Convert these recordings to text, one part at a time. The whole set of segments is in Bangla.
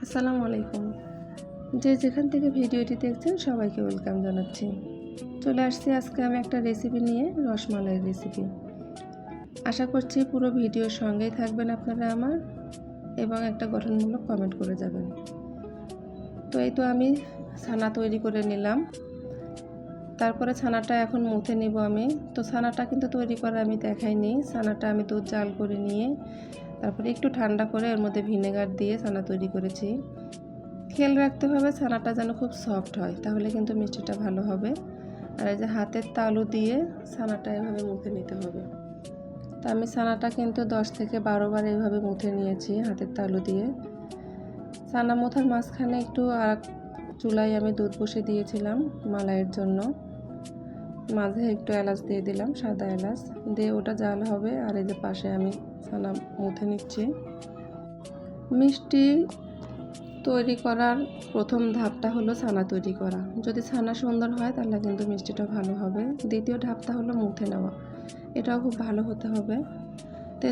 আসসালামু আলাইকুম। যে যেখান থেকে ভিডিওটি দেখছেন সবাইকে ওয়েলকাম জানাচ্ছি। চলে আসছি আজকে আমি একটা রেসিপি নিয়ে, রসমালাইয়ের রেসিপি। আশা করছি পুরো ভিডিওর সঙ্গেই থাকবেন আপনারা আমার, এবং একটা গঠনমূলক কমেন্ট করে যাবেন। তো এই তো আমি ছানা তৈরি করে নিলাম। তারপরে ছানাটা এখন মুথে নিব আমি। তো ছানাটা কিন্তু তৈরি করা আমি দেখাইনি। ছানাটা আমি দুধ জাল করে নিয়ে তারপরে একটু ঠান্ডা করে এর মধ্যে ভিনেগার দিয়ে ছানা তৈরি করেছি। খেয়াল রাখতে হবে ছানাটা যেন খুব সফট হয়, তাহলে কিন্তু মিষ্টিটা ভালো হবে। আর এই যে হাতের তালু দিয়ে ছানাটা এভাবে মুথে নিতে হবে। তো আমি ছানাটা কিন্তু 10 থেকে 12 বার এইভাবে মুথে নিয়েছি হাতের তালু দিয়ে। ছানা মোথার মাঝখানে একটু আর চুলায় আমি দুধ বসে দিয়েছিলাম মালাইয়ের জন্য। মাঝে একটু এলাচ দিয়ে দিলাম, সাদা এলাচ দিয়ে ওটা জাল হবে। আর এই যে পাশে আমি ছানা মুথে নিচ্ছি। মিষ্টি তৈরি করার প্রথম ধাপটা হলো ছানা তৈরি করা। যদি ছানা সুন্দর হয় তাহলে কিন্তু মিষ্টিটা ভালো হবে। দ্বিতীয় ধাপটা হলো মুথে নেওয়া, এটাও খুব ভালো হতে হবে।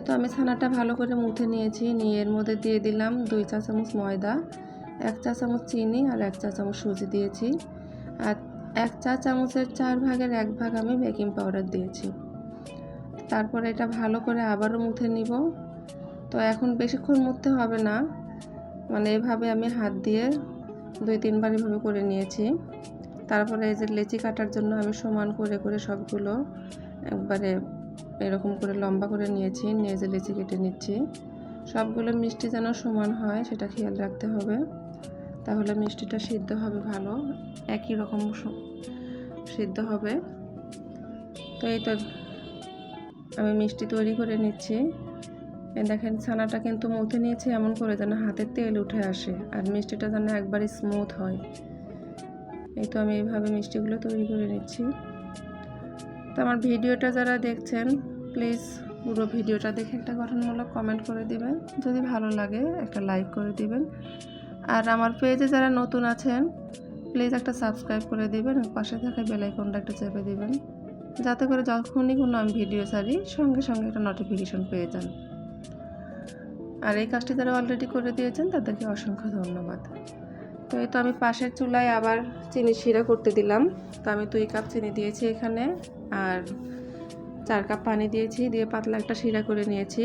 তো আমি ছানাটা ভালো করে মুথে নিয়েছি। নিয়ে এর মধ্যে দিয়ে দিলাম 2 চা চামচ ময়দা, 1 চা চামচ চিনি আর 1 চা চামচ সুজি দিয়েছি। আর 1 চা চামচের 4 ভাগের 1 ভাগ আমি বেকিং পাউডার দিয়েছি। তারপরে এটা ভালো করে আবারও মুথে নিব। তো এখন বেশিক্ষণ মুথতে হবে না, মানে এভাবে আমি হাত দিয়ে 2-3 বার এভাবে করে নিয়েছি। তারপরে এই যে লেচি কাটার জন্য আমি সমান করে করে সবগুলো একবারে এরকম করে লম্বা করে নিয়েছি। নিয়ে যে লেচি কেটে নিচ্ছি। সবগুলো মিষ্টি যেন সমান হয় সেটা খেয়াল রাখতে হবে, তাহলে মিষ্টিটা সিদ্ধ হবে ভালো, একই রকম সিদ্ধ হবে। তো এই তো আমি মিষ্টি তৈরি করে নিচ্ছি। দেখেন ছানাটা কিন্তু মুথে নিয়েছি এমন করে যেন হাতের তেল উঠে আসে, আর মিষ্টিটা যেন একবারে স্মুথ হয়। এই তো আমি এইভাবে মিষ্টিগুলো তৈরি করে নিচ্ছি। তো আমার ভিডিওটা যারা দেখছেন প্লিজ পুরো ভিডিওটা দেখে একটা গঠনমূলক কমেন্ট করে দিবেন। যদি ভালো লাগে একটা লাইক করে দিবেন। আর আমার পেজে যারা নতুন আছেন প্লিজ একটা সাবস্ক্রাইব করে দিবেন, পাশে থাকা বেল আইকনটা একটা চেপে দিবেন, যাতে করে যখনই কোনো আমি ভিডিও ছাড়ি সঙ্গে সঙ্গে একটা নোটিফিকেশন পেয়ে যান। আর এই কাজটি যারা অলরেডি করে দিয়েছেন তাদেরকে অসংখ্য ধন্যবাদ। তো এই তো আমি পাশের চুলায় আবার চিনি শিরা করতে দিলাম। তো আমি 2 কাপ চিনি দিয়েছি এখানে, আর 4 কাপ পানি দিয়েছি, দিয়ে পাতলা একটা শিরা করে নিয়েছি।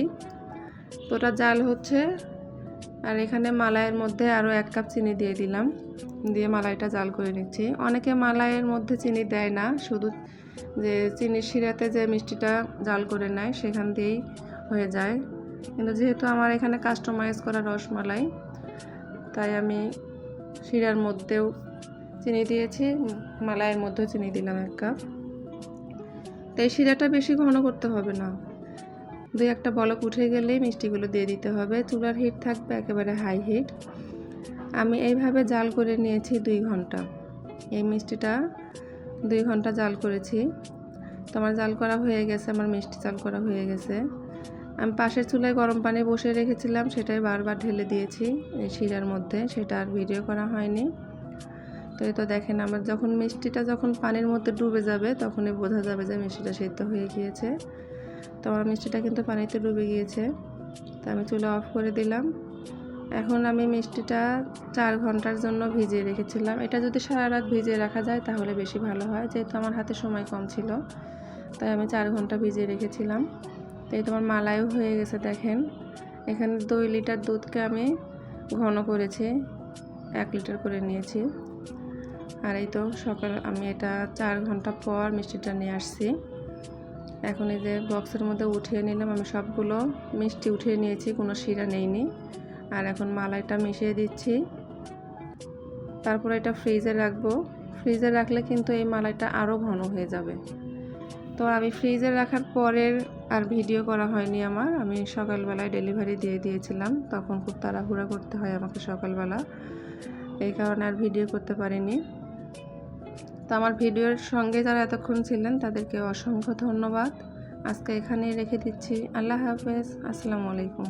তো ওটা জাল হচ্ছে। আর এখানে মালাইয়ের মধ্যে আরও 1 কাপ চিনি দিয়ে দিলাম, দিয়ে মালাইটা জাল করে নিচ্ছি। অনেকে মালাইয়ের মধ্যে চিনি দেয় না, শুধু যে চিনির শিরাতে যে মিষ্টিটা জাল করে নেয় সেখান দিয়েই হয়ে যায়। কিন্তু যেহেতু আমার এখানে কাস্টমাইজ করা রসমালাই, তাই আমি শিরার মধ্যেও চিনি দিয়েছি, মালাইয়ের মধ্যেও চিনি দিলাম 1 কাপ। তো এই শিরাটা বেশি ঘন করতে হবে না, 2-1টা বলক উঠে গেলেই মিষ্টিগুলো দিয়ে দিতে হবে। চুলার হিট থাকবে একেবারে হাই হিট। আমি এইভাবে জাল করে নিয়েছি 2 ঘন্টা। এই মিষ্টিটা 2 ঘন্টা জাল করেছি। তো আমার জাল করা হয়ে গেছে, আমার মিষ্টি জাল করা হয়ে গেছে। আমি পাশের চুলায় গরম পানি বসে রেখেছিলাম, সেটাই বারবার ঢেলে দিয়েছি এই শিরার মধ্যে, সেটা আর ভিডিও করা হয়নি। তো এই তো দেখেন আমার যখন মিষ্টিটা যখন পানির মধ্যে ডুবে যাবে তখনই বোঝা যাবে যে মিষ্টিটা সিদ্ধ হয়ে গিয়েছে। তো আমার মিষ্টিটা কিন্তু পানিতে ডুবে গিয়েছে। তো আমি চুলা অফ করে দিলাম। এখন আমি মিষ্টিটা 4 ঘন্টার জন্য ভিজিয়ে রেখেছিলাম। এটা যদি সারা রাত ভিজিয়ে রাখা যায় তাহলে বেশি ভালো হয়, যেহেতু আমার হাতে সময় কম ছিল তাই আমি 4 ঘন্টা ভিজিয়ে রেখেছিলাম। তো এই তোমার মালাইও হয়ে গেছে দেখেন। এখানে 2 লিটার দুধকে আমি ঘন করেছি, 1 লিটার করে নিয়েছি। আর এই তো সকাল আমি এটা 4 ঘন্টা পর মিষ্টিটা নিয়ে আসছি। এখন এই যে বক্সের মধ্যে উঠিয়ে নিলাম। আমি সবগুলো মিষ্টি উঠিয়ে নিয়েছি, কোনো শিরা নেইনি। আর এখন মালাইটা মিশিয়ে দিচ্ছি। তারপর এটা ফ্রিজে রাখবো। ফ্রিজে রাখলে কিন্তু এই মালাইটা আরও ঘন হয়ে যাবে। তো আমি ফ্রিজে রাখার পরের আর ভিডিও করা হয়নি আমার। আমি সকালবেলায় ডেলিভারি দিয়ে দিয়েছিলাম, তখন খুব তাড়াহুড়া করতে হয় আমাকে সকালবেলা, এই কারণে আর ভিডিও করতে পারিনি। তো আমার ভিডিওর সঙ্গে যারা এতক্ষণ ছিলেন তাদেরকে অসংখ্য ধন্যবাদ। আজকে এখানেই রেখে দিচ্ছি। আল্লাহ হাফেজ, আসসালামু আলাইকুম।